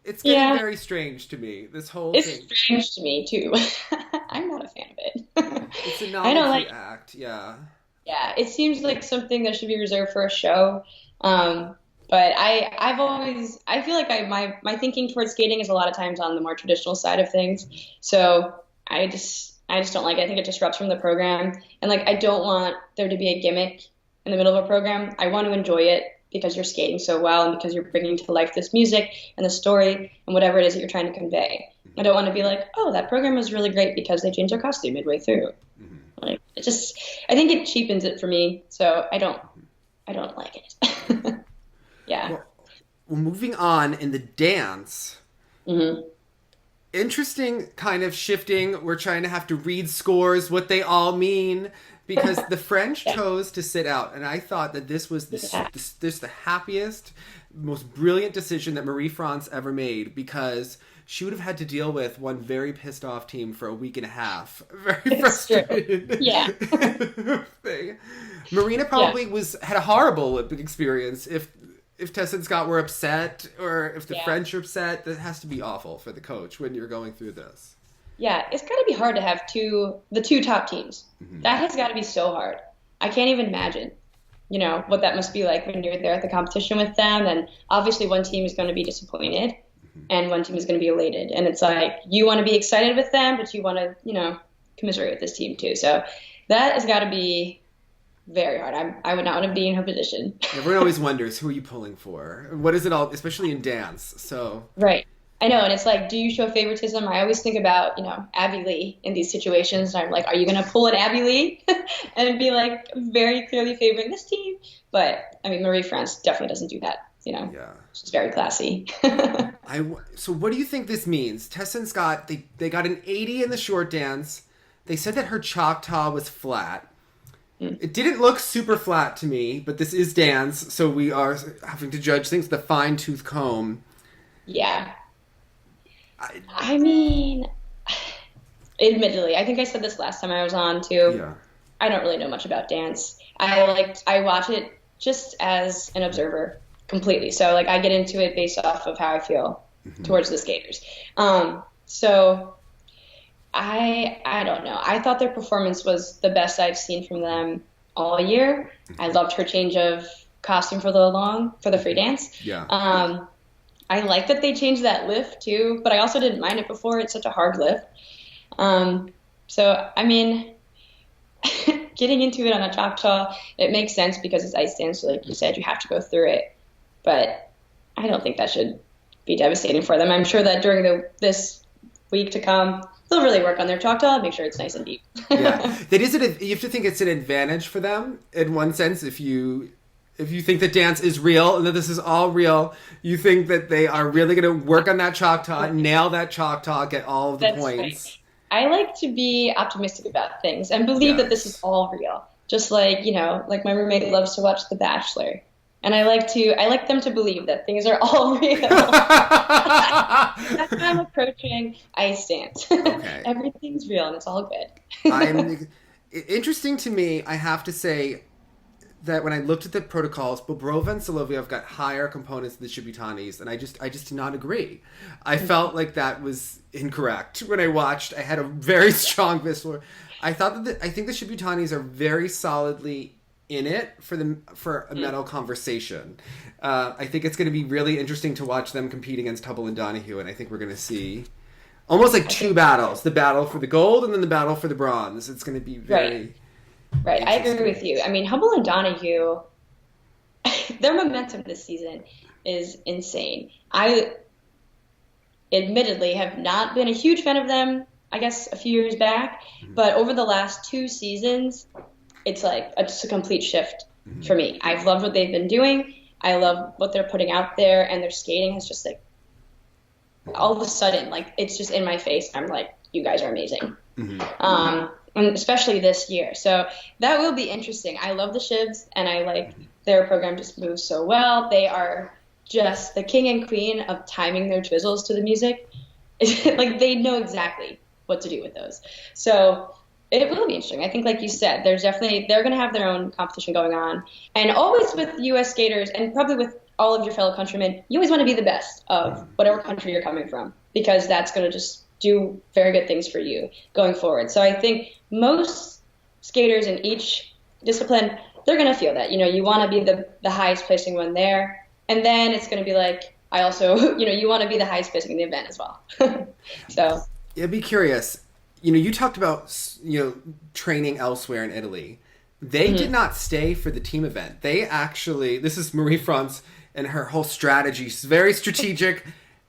it's getting very strange to me. This whole thing. It's strange to me too. I'm not a fan of it. It's a novelty act. Yeah. Yeah, it seems like something that should be reserved for a show. But I feel like my thinking towards skating is a lot of times on the more traditional side of things. So I just don't like it. I think it disrupts from the program. And like, I don't want there to be a gimmick in the middle of a program. I want to enjoy it because you're skating so well and because you're bringing to life this music and the story and whatever it is that you're trying to convey. I don't want to be like, oh, that program was really great because they changed their costume midway through. Mm-hmm. Like, I think it cheapens it for me. So I don't like it. Yeah. Well, moving on in the dance. Mm-hmm. Interesting kind of shifting. We're trying to have to read scores, what they all mean, because the French chose to sit out. And I thought that this was the happiest, most brilliant decision that Marie-France ever made, because she would have had to deal with one very pissed off team for a week and a half. Very frustrated. True. Yeah. thing. Marina probably had a horrible experience if Tess and Scott were upset, or if the French are upset. That has to be awful for the coach when you're going through this. Yeah, it's got to be hard to have the two top teams. Mm-hmm. That has got to be so hard. I can't even imagine, what that must be like when you're there at the competition with them. And obviously one team is going to be disappointed, mm-hmm. and one team is going to be elated. And it's like, you want to be excited with them, but you want to, commiserate with this team too. So that has got to be very hard. I would not want to be in her position. Everyone always wonders, who are you pulling for? What is it all, especially in dance? So right. I know, and it's like, do you show favoritism? I always think about, Abby Lee in these situations, and I'm like, are you going to pull an Abby Lee and be like very clearly favoring this team? But I mean, Marie-France definitely doesn't do that. She's very classy. So what do you think this means? Tessa and Scott, they got an 80 in the short dance. They said that her Choctaw was flat. It didn't look super flat to me, but this is dance, so we are having to judge things with a fine-tooth comb. Yeah. I mean, admittedly, I think I said this last time I was on, too. Yeah. I don't really know much about dance. I watch it just as an observer completely. So, I get into it based off of how I feel towards the skaters. So I don't know. I thought their performance was the best I've seen from them all year. I loved her change of costume for the free dance. Yeah. I like that they changed that lift too, but I also didn't mind it before. It's such a hard lift. So I mean, getting into it on a Choctaw, it makes sense because it's ice dance. So like you said, you have to go through it, but I don't think that should be devastating for them. I'm sure that during this week to come, they'll really work on their Choctaw, make sure it's nice and deep. Yeah, you have to think it's an advantage for them in one sense. If you think that dance is real and that this is all real, you think that they are really going to work on that Choctaw, nail that Choctaw, get all of the points. Right. I like to be optimistic about things and believe that this is all real. Just like, like my roommate loves to watch The Bachelor. And I like them to believe that things are all real. That's how I'm approaching ice dance. Okay. Everything's real and it's all good. Interesting to me, I have to say that when I looked at the protocols, Bobrova and Solovyov got higher components than the Shibutanis, and I just did not agree. I felt like that was incorrect when I watched. I had a very strong visceral. I think the Shibutanis are very solidly in it for a medal conversation. I think it's going to be really interesting to watch them compete against Hubble and Donahue, and I think we're going to see almost like two battles: the battle for the gold and then the battle for the bronze. It's going to be very. Right. Right. I agree with you. I mean, Humble and Donahue, their momentum this season is insane. I admittedly have not been a huge fan of them, I guess, a few years back, but over the last 2 seasons, it's like just a complete shift for me. I've loved what they've been doing. I love what they're putting out there, and their skating has just like all of a sudden, like it's just in my face. I'm like, you guys are amazing. And especially this year. So that will be interesting. I love the Shivs, and I like their program just moves so well. They are just the king and queen of timing their twizzles to the music. Like they know exactly what to do with those. So it will be interesting. I think, like you said, they're going to have their own competition going on. And always with U.S. skaters, and probably with all of your fellow countrymen, you always want to be the best of whatever country you're coming from, because that's going to just do very good things for you going forward. So I think most skaters in each discipline, they're going to feel that. You want to be the highest placing one there. And then it's going to be like, I also, you want to be the highest placing in the event as well. So. Yeah, be curious. You talked about, training elsewhere in Italy. They did not stay for the team event. They actually, this is Marie-France and her whole strategy. She's very strategic.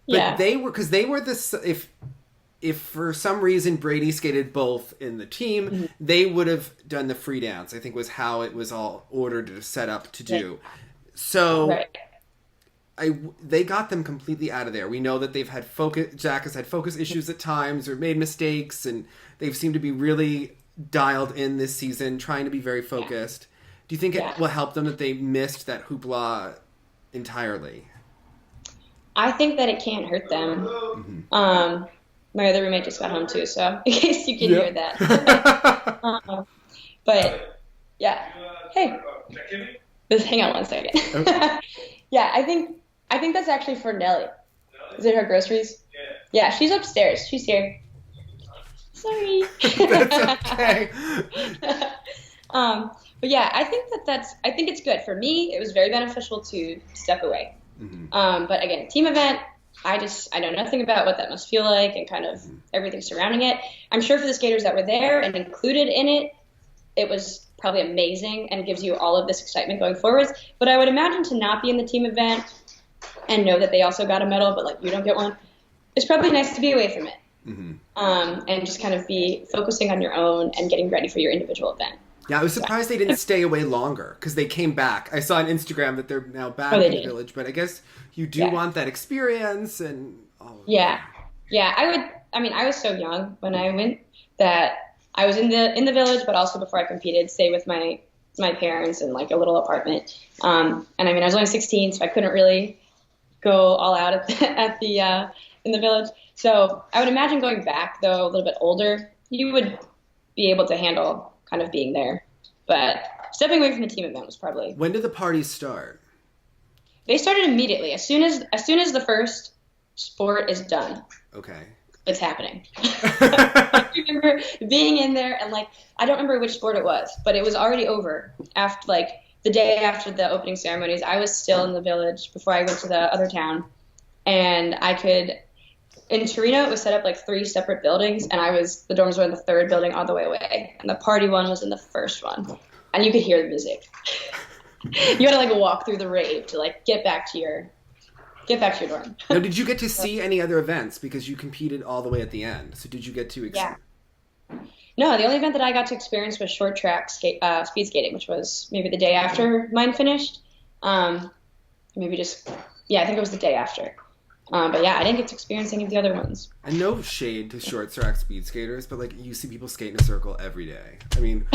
But they were this, if for some reason Brady skated both in the team, they would have done the free dance, I think was how it was all ordered to set up to do. So they got them completely out of there. We know that they've had Jack has had focus issues at times or made mistakes, and they've seemed to be really dialed in this season, trying to be very focused. Do you think it will help them that they missed that hoopla entirely? I think that it can't hurt them. My other roommate just got home too, so in case you can hear that. But yeah, hey, just hang on one second. Okay. Yeah, I think that's actually for Nellie. Is it her groceries? Yeah, she's upstairs. She's here. Sorry. That's okay. But yeah, I think I think it's good. For me, it was very beneficial to step away. But again, team event, I know nothing about what that must feel like and kind of everything surrounding it. I'm sure for the skaters that were there and included in it, it was probably amazing and gives you all of this excitement going forwards. But I would imagine to not be in the team event and know that they also got a medal, but like you don't get one, it's probably nice to be away from it. And just kind of be focusing on your own and getting ready for your individual event. Yeah, I was surprised they didn't stay away longer because they came back. I saw on Instagram that they're now back in the village, but I guess you do want that experience and all of that. Yeah, I was so young when I went that I was in the village, but also before I competed, stay with my parents in like a little apartment. And I was only 16, so I couldn't really go all out at the in the village. So I would imagine going back though a little bit older, you would be able to handle kind of being there. But stepping away from the team event was probably. When did the parties start? They started immediately. As soon as the first sport is done. Okay. It's happening. I remember being in there and like I don't remember which sport it was, but it was already over after like the day after the opening ceremonies. I was still in the village before I went to the other town, and in Torino, it was set up like 3 separate buildings, and the dorms were in the 3rd building all the way away, and the party one was in the 1st one, and you could hear the music. You had to like walk through the rave to like get back to your dorm. Now, did you get to see any other events because you competed all the way at the end? So did you get to? No, the only event that I got to experience was short track speed skating, which was maybe the day after mine finished. I think it was the day after. But yeah, I didn't get to experience any of the other ones. And no shade to short track speed skaters, but like you see people skate in a circle every day. I mean,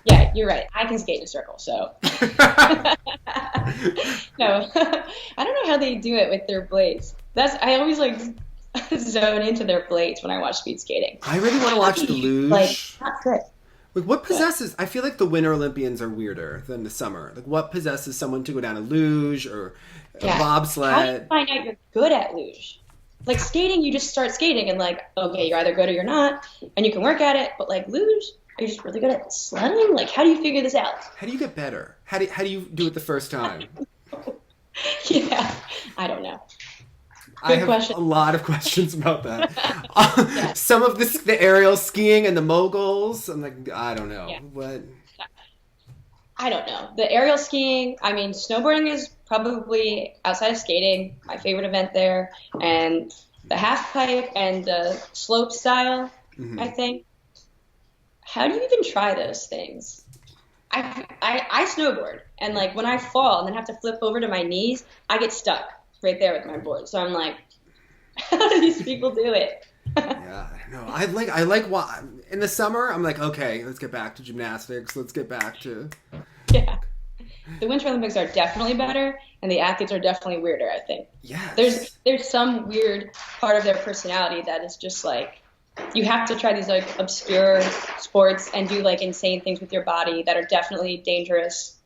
yeah, you're right. I can skate in a circle, so no, I don't know how they do it with their blades. I always like zone into their blades when I watch speed skating. I really want to watch the luge. Like, not good. Like, what possesses? I feel like the Winter Olympians are weirder than the summer. Like, what possesses someone to go down a luge or a bobsled? How do you find out you're good at luge? Like skating, you just start skating and like, okay, you're either good or you're not, and you can work at it. But like luge, are you just really good at sledding? Like, how do you figure this out? How do you get better? How do you do it the first time? Yeah, I don't know. I Good have question. a lot of questions about that. Yeah. Some of the aerial skiing and the moguls. I'm like, I don't know. Yeah. What? I don't know. The aerial skiing, I mean, snowboarding is probably outside of skating, my favorite event there. And the half pipe and the slope style, I think. How do you even try those things? I snowboard, and like when I fall and then have to flip over to my knees, I get stuck right there with my board. So I'm like, how do these people do it? Yeah, I don't know. I like in the summer. I'm like, okay, let's get back to gymnastics. Let's get back to. Yeah. The Winter Olympics are definitely better, and the athletes are definitely weirder, I think. Yes. There's some weird part of their personality that is just like you have to try these like obscure sports and do like insane things with your body that are definitely dangerous.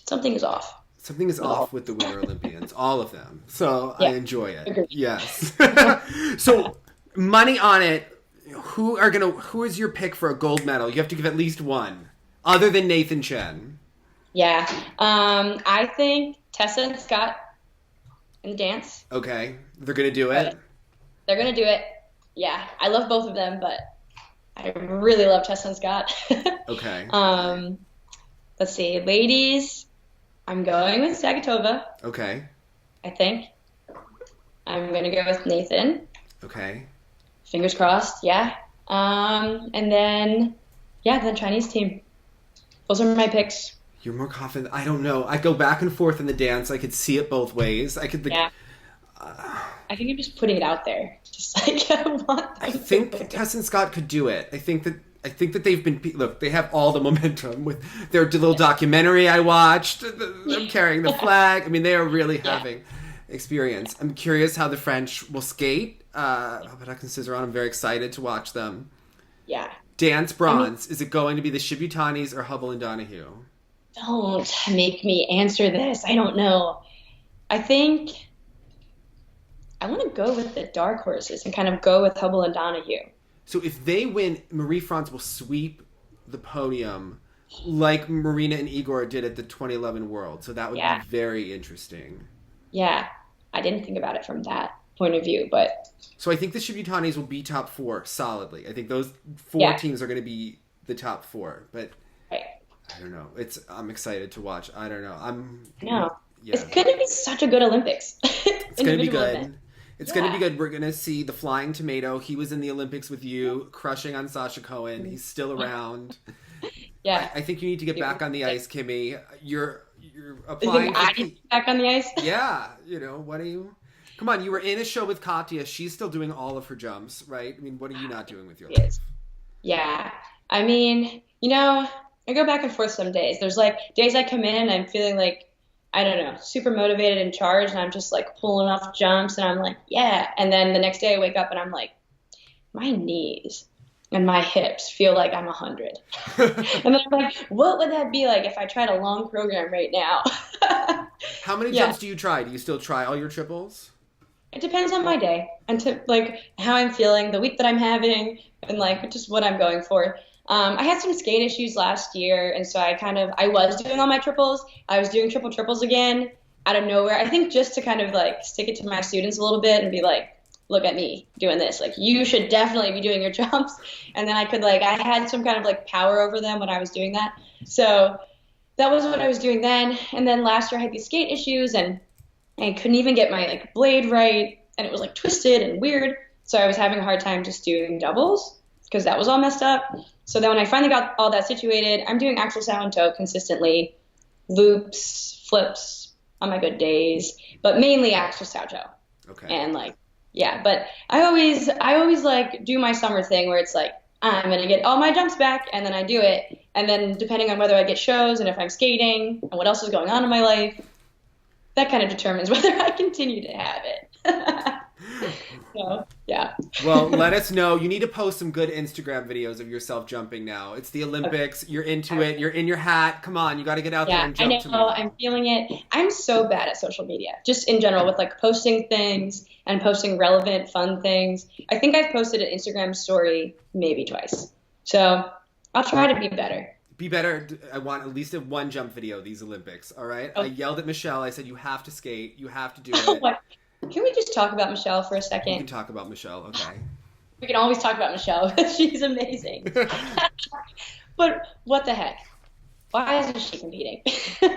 Something is off. Something is off with the Winter Olympians, all of them. So Yeah. I enjoy it. Agreed. Yes. So money on it. Who is your pick for a gold medal? You have to give at least one, other than Nathan Chen. Yeah. I think Tessa and Scott in the dance. Okay, they're gonna do it. They're gonna do it. Yeah. I love both of them, but I really love Tessa and Scott. Okay. Let's see. Ladies, I'm going with Zagatova, Okay. I think. I'm gonna go with Nathan. Okay. Fingers crossed, yeah. And then, yeah, the Chinese team. Those are my picks. You're more confident. I don't know. I go back and forth in the dance. I could see it both ways. I could. Yeah. I think I'm just putting it out there. Just like I want them I think Tess and Scott could do it. I think that they've been. Look, they have all the momentum with their little documentary I watched. Them carrying the flag. I mean, they are really having experience. I'm curious how the French will skate. But and Cizeron, I'm very excited to watch them. Yeah. Dance bronze. Is it going to be the Shibutanis or Hubble and Donahue? Don't make me answer this. I don't know. I think I want to go with the dark horses and kind of go with Hubble and Donahue. So if they win, Marie-France will sweep the podium like Marina and Igor did at the 2011 World. So that would be very interesting. Yeah. I didn't think about it from that point of view, but... So I think the Shibutanis will be top four solidly. I think those four teams are going to be the top four. But I don't know. I'm excited to watch. I don't know. No. Yeah. It's going to be such a good Olympics. It's going to be good. It's going to be good. We're going to see the Flying Tomato. He was in the Olympics with you, crushing on Sasha Cohen. He's still around. Yeah. I think you need to get back on the ice, Kimmie. You're applying. I need to get back on the ice? Yeah. What are you... Come on, you were in a show with Katya. She's still doing all of her jumps, right? I mean, what are you not doing with your life? Yeah. I mean, I go back and forth some days. There's like days I come in and I'm feeling like, I don't know, super motivated and charged, and I'm just like pulling off jumps and I'm like, yeah. And then the next day I wake up and I'm like, my knees and my hips feel like I'm 100. And then I'm like, what would that be like if I tried a long program right now? How many jumps do you try? Do you still try all your triples? It depends on my day and to like how I'm feeling, the week that I'm having, and like just what I'm going for. I had some skate issues last year, and so I was doing all my triples. I was doing triples again out of nowhere. I think just to kind of like stick it to my students a little bit and be like, look at me doing this. Like, you should definitely be doing your jumps. And then I had some kind of like power over them when I was doing that. So that was what I was doing then. And then last year I had these skate issues and I couldn't even get my like blade right, and it was like twisted and weird. So I was having a hard time just doing doubles because that was all messed up. So then when I finally got all that situated, I'm doing axle sow and toe consistently, loops, flips on my good days, but mainly axle sow toe. Okay. And like, yeah, but I always like do my summer thing where it's like, I'm going to get all my jumps back, and then I do it. And then depending on whether I get shows and if I'm skating and what else is going on in my life, that kind of determines whether I continue to have it. So, yeah. Well, let us know. You need to post some good Instagram videos of yourself jumping now. It's the Olympics. Okay. You're into it. You're in your hat. Come on. You got to get out there and jump. I know. I'm feeling it. I'm so bad at social media, just in general, with like posting things and posting relevant, fun things. I think I've posted an Instagram story maybe twice. So I'll try to be better. Be better. I want at least a one jump video these Olympics. All right. Oh. I yelled at Michelle. I said, you have to skate. You have to do it. Can we just talk about Michelle for a We second? can talk about Michelle, okay. We can always talk about Michelle because she's amazing. But what the heck? Why isn't she competing?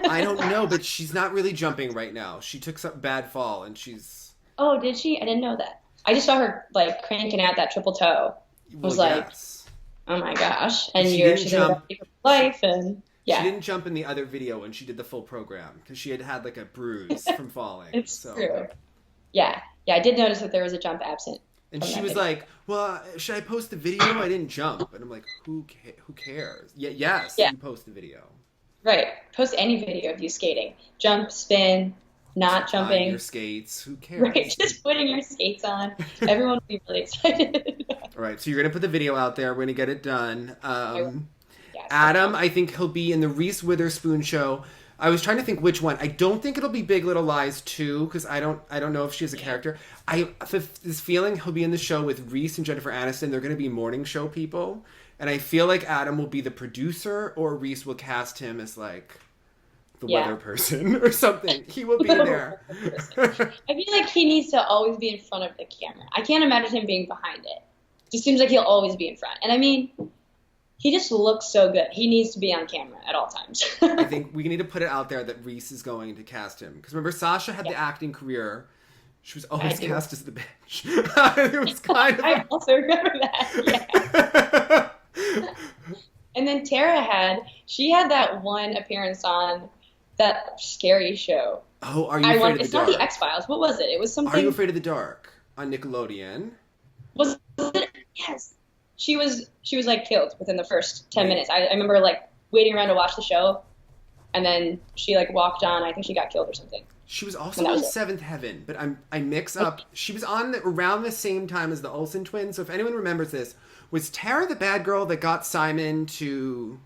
I don't know, but she's not really jumping right now. She took some bad fall, and she's... Oh, did she? I didn't know that. I just saw her like cranking out that triple toe. I was like, yes. oh my gosh. And She didn't she's jump. in her life, and yeah. She didn't jump in the other video when she did the full program because she had like a bruise from falling. It's so. true. Yeah. Yeah, I did notice that there was a jump absent. And from she that was video. like, well, should I post the video? I didn't jump. And I'm like, who cares? Yes, Yeah. you post the video. Right. Post any video of you skating. Jump, spin, not On jumping. your skates. Who cares? Right. Just putting your skates on. Everyone will be really excited. All right, so you're going to put the video out there. We're going to get it done. Yes. Adam, I think he'll be in the Reese Witherspoon show. I was trying to think which one. I don't think it'll be Big Little Lies 2 because I don't know if she has a character. I have this feeling he'll be in the show with Reese and Jennifer Aniston. They're going to be morning show people, and I feel like Adam will be the producer, or Reese will cast him as like the weather person or something. He will be there. I feel like he needs to always be in front of the camera. I can't imagine him being behind it. Just seems like he'll always be in front. And I mean, he just looks so good. He needs to be on camera at all times. I think we need to put it out there that Reese is going to cast him. Because remember, Sasha had the acting career. She was always cast as the bitch. It was kind of... I also remember that, yeah. And then Tara she had that one appearance on that scary show. Oh, Are You Afraid of the It's Dark? not the X-Files. What was it? It was something... Are You Afraid of the Dark? On Nickelodeon. Was it? Yes. She was like killed within the first 10 minutes. I remember like waiting around to watch the show, and then she like walked on. I think she got killed or something. She was also on Seventh Heaven, but I mix up. She was on around the same time as the Olsen twins. So if anyone remembers this, was Tara the bad girl that got Simon to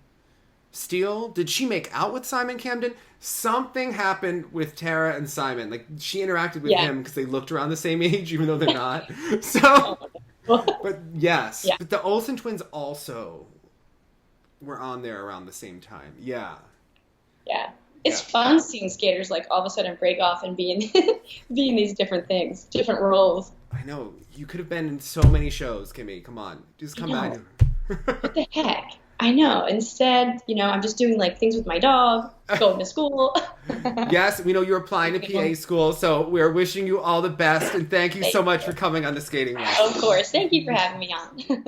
steal? Did she make out with Simon Camden? Something happened with Tara and Simon. Like she interacted with him because they looked around the same age, even though they're not. So. But yes, but the Olsen twins also were on there around the same time. Yeah. It's fun seeing skaters like all of a sudden break off and be in these different things, different roles. I know. You could have been in so many shows, Kimmie. Come on, just come back. What the heck? I know. Instead, I'm just doing like things with my dog, going to school. Yes, we know you're applying to PA school, so we're wishing you all the best, and thank you so much for coming on the Skating Room. Of course. Thank you for having me on.